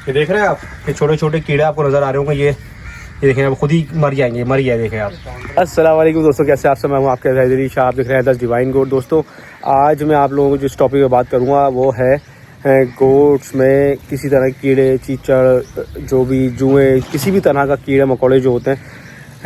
ये देख रहे हैं आप, ये छोटे छोटे कीड़े आपको नज़र आ रहे होंगे। ये देखें, आप खुद ही मर जाएंगे, मर गए। देखें आप। अस्सलाम वालेकुम दोस्तों, कैसे आप सब? मैं हूँ आपके हैदरी शाह, आप देख रहे हैं द डिवाइन गोट। दोस्तों आज मैं आप लोगों को जिस टॉपिक पे बात करूँगा वो है गोट्स में किसी तरह के कीड़े, चीचड़, जो भी जुएँ, किसी भी तरह का कीड़े मकोड़े जो होते हैं,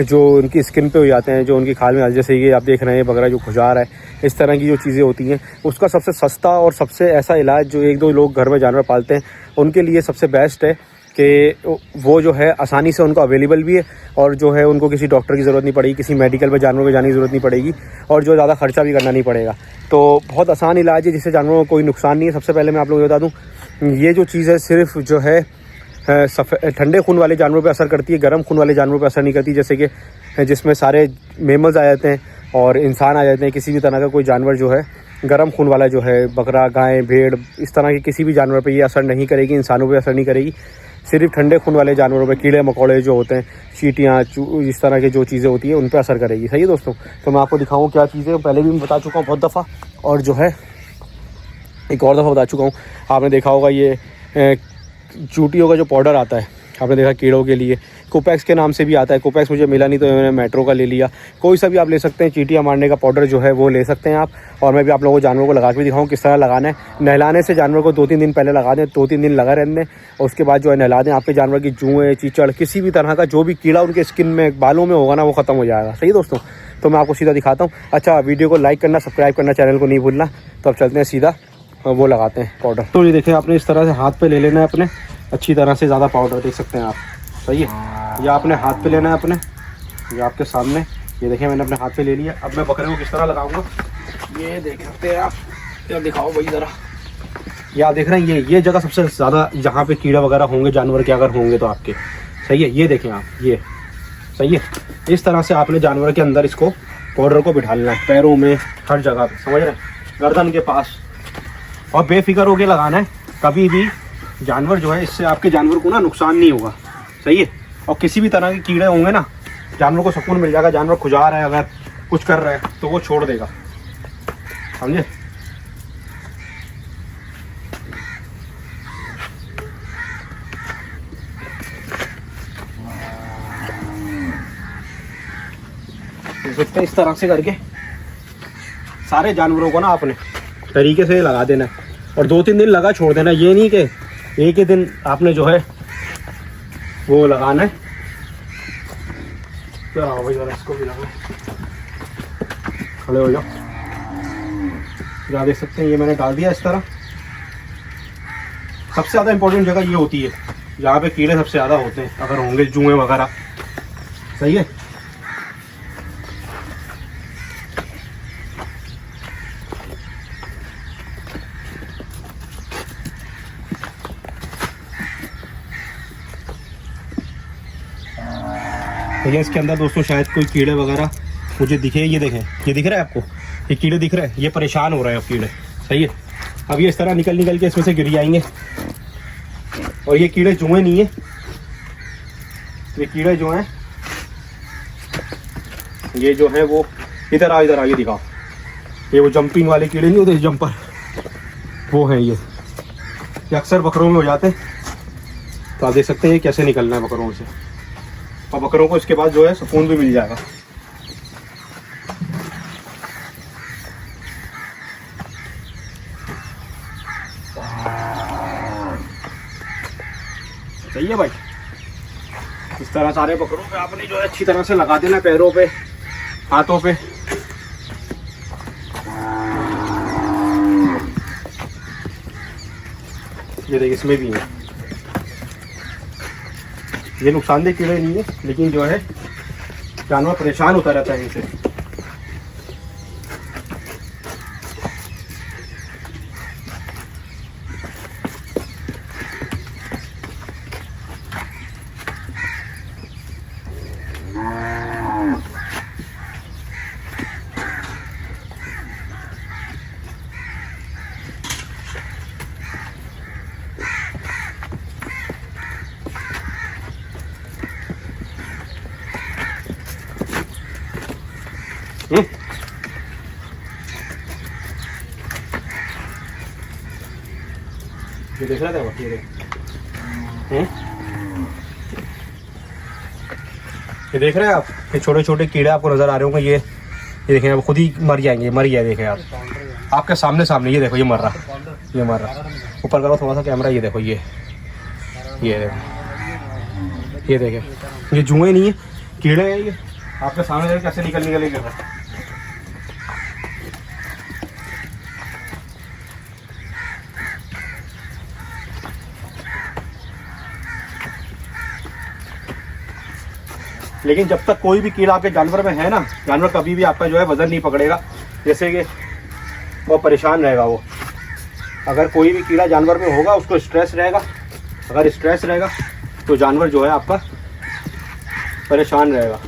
जो उनकी स्किन पे हो जाते हैं, जो उनकी खाल में, जैसे ये आप देख रहे हैं बकरा जो खुजा रहा है, इस तरह की जो चीज़ें होती हैं, उसका सबसे सस्ता और सबसे ऐसा इलाज जो एक दो लोग घर में जानवर पालते हैं उनके लिए सबसे बेस्ट है कि वो जो है आसानी से उनको अवेलेबल भी है, और जो है उनको किसी डॉक्टर की ज़रूरत नहीं पड़ेगी, किसी मेडिकल पे जानवर पे जाने की ज़रूरत नहीं पड़ेगी, और जो ज़्यादा खर्चा भी करना नहीं पड़ेगा। तो बहुत आसान इलाज है जिससे जानवरों को कोई नुकसान नहीं है। सबसे पहले मैं आप लोगों को बता दूँ, ये जो चीज़ है सिर्फ जो है ठंडे खून वाले जानवरों पे असर करती है, गर्म खून वाले जानवरों पे असर नहीं करती। जैसे कि जिसमें सारे मेमल्स आ जाते हैं और इंसान आ जाते हैं, किसी भी तरह का कोई जानवर जो है गर्म खून वाला जो है, बकरा, गाय, भेड़, इस तरह के किसी भी जानवर पे ये असर नहीं करेगी, इंसानों पे असर नहीं करेगी। सिर्फ ठंडे खून वाले जानवरों पे, कीड़े मकोड़े जो होते हैं, चींटियाँ, इस तरह की जो चीज़ें होती हैं उन पर असर करेगी। सही है दोस्तों। तो मैं आपको दिखाऊँ क्या चीज़ें, पहले भी मैं बता चुका हूँ बहुत दफ़ा, और जो है एक और दफ़ा बता चुका हूँ। आपने देखा होगा ये चूटियों का जो पाउडर आता है, आपने देखा कीड़ों के लिए, कोपैक्स के नाम से भी आता है। कोपैक्स मुझे मिला नहीं तो मैंने मेट्रो का ले लिया। कोई सा भी आप ले सकते हैं, चींटियाँ मारने का पाउडर जो है वो ले सकते हैं आप। और मैं भी आप लोगों को जानवरों को लगा के भी दिखाऊँ किस तरह लगाना है। नहलाने से जानवर को 2-3 दिन पहले लगा दें, 2-3 दिन लगा रहने दें, और उसके बाद जो है नहला दें। आपके जानवर की जुएँ, चीचड़, किसी भी तरह का जो भी कीड़ा उनके स्किन में, बालों में होगा ना, वो ख़त्म हो जाएगा। सही दोस्तों। तो मैं आपको सीधा दिखाता हूँ। अच्छा, वीडियो को लाइक करना, सब्सक्राइब करना, चैनल को नहीं भूलना। तो अब चलते हैं सीधा वो लगाते हैं पाउडर। तो ये देखें, आपने इस तरह से हाथ पे ले लेना है अपने, अच्छी तरह से, ज़्यादा पाउडर देख सकते हैं आप। सही है। ये आपने हाथ पे लेना है अपने, ये आपके सामने, ये देखें मैंने अपने हाथ पे ले लिया। अब मैं बकरे को किस तरह लगाऊंगा ये देख सकते हैं आप। ये दिखाओ भाई ज़रा, ये आप देख रहे हैं, ये जगह सबसे ज़्यादा जहाँ पे कीड़ा वगैरह होंगे जानवर के, अगर होंगे तो आपके। सही है। ये देखें आप, ये सही है। इस तरह से आपने जानवर के अंदर इसको पाउडर को बिठाना है, पैरों में, हर जगह पे, समझ रहे हैं, गर्दन के पास, और बेफिक्र होकर लगाना है। कभी भी जानवर जो है, इससे आपके जानवर को ना नुकसान नहीं होगा। सही है। और किसी भी तरह के कीड़े होंगे ना, जानवर को सुकून मिल जाएगा। जानवर खुजा रहा है, अगर कुछ कर रहा है तो वो छोड़ देगा, समझे। इस तरह से करके सारे जानवरों को ना अपने तरीके से लगा देना है, और 2-3 दिन लगा छोड़ देना। ये नहीं कि एक ही दिन आपने जो है वो लगाना है। भाई जरा इसको भी लगा, खड़े हो जाओ। यहाँ देख सकते हैं, ये मैंने डाल दिया इस तरह। सबसे ज़्यादा इंपॉर्टेंट जगह ये होती है जहाँ पे कीड़े सबसे ज़्यादा होते हैं, अगर होंगे जुएँ वगैरह। सही है। ये इसके अंदर दोस्तों शायद कोई कीड़े वगैरह मुझे दिखे। ये देखें, ये दिख रहा है आपको, ये कीड़े दिख रहे हैं, ये परेशान हो रहे हैं अब कीड़े। सही है। अब ये इस तरह निकल के इसमें से गिर जाएंगे, और ये कीड़े जुएँ नहीं है, ये कीड़े जो हैं, ये जो है वो इधर आ, ये दिखाओ, ये वो जंपिंग वाले कीड़े नहीं होते, जंपर, वो हैं ये अक्सर बकरों में हो जाते हैं। तो आप देख सकते हैं ये कैसे निकलना है बकरों से, और बकरों को इसके बाद जो है सुकून भी मिल जाएगा। सही है भाई। इस तरह सारे बकरों पे आपने जो है अच्छी तरह से लगा देना, पैरों पे, हाथों पे। ये देखिए, इसमें भी है। ये नुकसानदेह कीड़े नहीं है, लेकिन जो है जानवर परेशान होता रहता है इनसे। ये देख रहा था, ये देख, ये देख रहे हैं आप, ये छोटे छोटे कीड़े आपको नज़र आ रहे होंगे। ये देखें, अब खुद ही मर जाएंगे, मर गया। देखें आप, आपके सामने सामने ये देखो, ये मर रहा, ये मर रहा। ऊपर करो थोड़ा सा कैमरा, ये देखो, ये देखो, ये देखें, ये जुए नहीं है, कीड़े हैं ये। आपके सामने देखें कैसे निकल गिर रहा है। लेकिन जब तक कोई भी कीड़ा आपके जानवर में है ना, जानवर कभी भी आपका जो है वजन नहीं पकड़ेगा। जैसे कि वो परेशान रहेगा। वो अगर कोई भी कीड़ा जानवर में होगा, उसको स्ट्रेस रहेगा। अगर स्ट्रेस रहेगा तो जानवर जो है आपका परेशान रहेगा।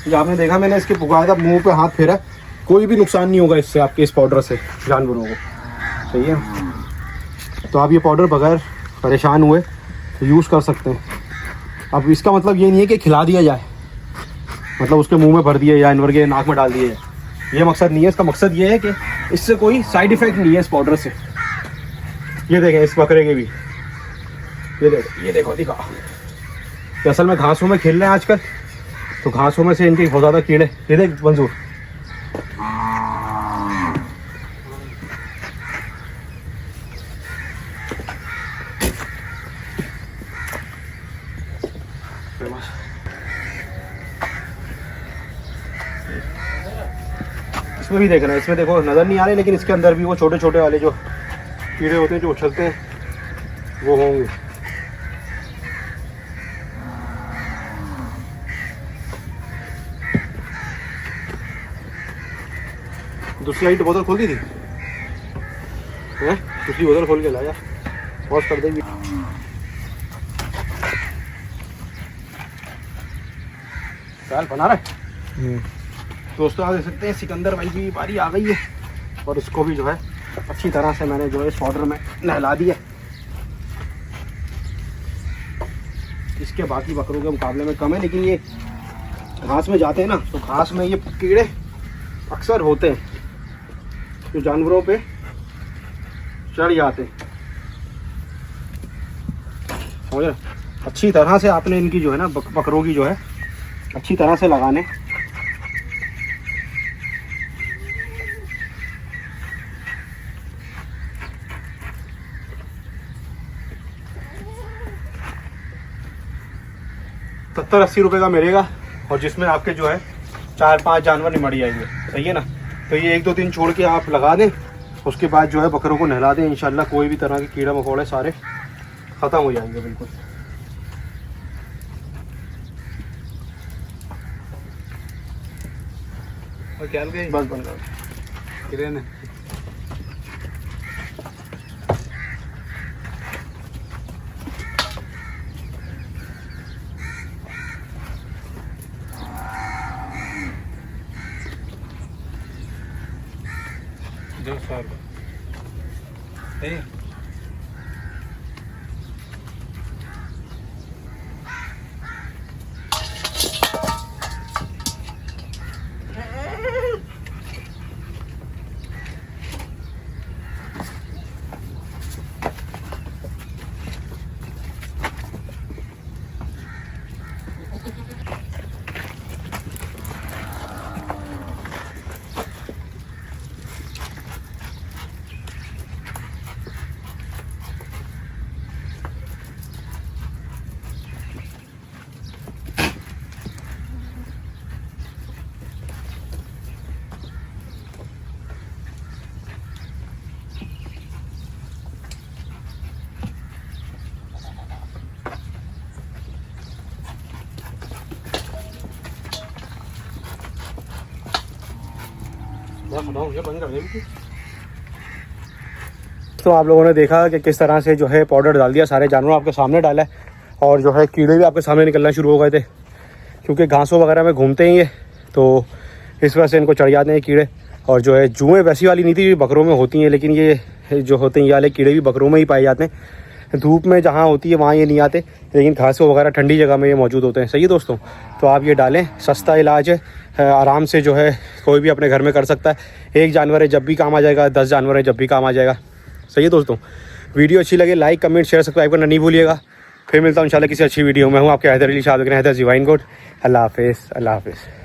जो आपने देखा, मैंने इसके पुकारा था, मुंह पे हाथ फेरा, कोई भी नुकसान नहीं होगा इससे, आपके इस पाउडर से जानवरों को। सही है, तो आप ये पाउडर बगैर परेशान हुए यूज़ कर सकते हैं। अब इसका मतलब ये नहीं है कि खिला दिया जाए, मतलब उसके मुंह में भर दिया जाए, जानवर के नाक में डाल दिया जाए, ये मकसद नहीं है। इसका मकसद ये है कि इससे कोई साइड इफ़ेक्ट नहीं है इस पाउडर से। ये देखें इस बकरे के भी, ये देखो दिखा, असल में घासों में खेल रहे हैं आजकल, तो घासों में से इनके बहुत ज़्यादा कीड़े। ये देख मंजूर, इसमें भी देख रहे हैं, इसमें देखो नज़र नहीं आ रहे, लेकिन इसके अंदर भी वो छोटे छोटे वाले जो कीड़े होते हैं जो उछलते हैं, वो होंगे। दूसरी लाइट बोतल खोल दी थी, दूसरी बोतल खोल के लाया, पॉज कर देंगे। चाल बना रहे दोस्तों, आप देख सकते हैं सिकंदर भाई की बारी आ गई है, और इसको भी जो है अच्छी तरह से मैंने जो है इस पाउडर में नहला दिया। इसके बाकी बकरों के मुकाबले में कम है, लेकिन ये घास में जाते हैं ना, तो घास में ये कीड़े अक्सर होते हैं जो जानवरों पे चढ़ जाते हैं। समझ रहे, अच्छी तरह से आपने इनकी जो है ना बकरों की जो है अच्छी तरह से लगाने। ₹70-80 का मिलेगा, और जिसमें आपके जो है 4-5 जानवर निमट जाएंगे। सही है ना, तो ये 1-2 दिन छोड़ के आप लगा दें, उसके बाद जो है बकरों को नहला दें, इंशाल्लाह कोई भी तरह के कीड़ा मकोड़े सारे ख़त्म हो जाएंगे बिल्कुल। और क्या बस बन गया। जो सर तो आप लोगों ने देखा कि किस तरह से जो है पाउडर डाल दिया, सारे जानवर आपके सामने डाला है, और जो है कीड़े भी आपके सामने निकलना शुरू हो गए थे, क्योंकि घासों वगैरह में घूमते ही ये, तो इस वजह से इनको चढ़ जाते हैं कीड़े। और जो है जुएँ वैसी वाली नहीं थी बकरों में होती हैं, लेकिन ये जो होते हैं ये वाले कीड़े भी बकरों में ही पाए जाते हैं। धूप में जहाँ होती है वहाँ ये नहीं आते, लेकिन घास वगैरह ठंडी जगह में ये मौजूद होते हैं। सही है दोस्तों, तो आप ये डालें, सस्ता इलाज है, आराम से जो है कोई भी अपने घर में कर सकता है। 1 जानवर है जब भी काम आ जाएगा, 10 जानवर है जब भी काम आ जाएगा। सही है दोस्तों, वीडियो अच्छी लगे लाइक कमेंट शेयर सब्सक्राइब करना नहीं भूलिएगा। फिर मिलता हूँ इंशाल्लाह किसी अच्छी वीडियो में। हूँ आपके हैदर अली शाह, हैदर डिवाइन गोट। अल्लाह हाफिज़, अल्लाह हाफिज़।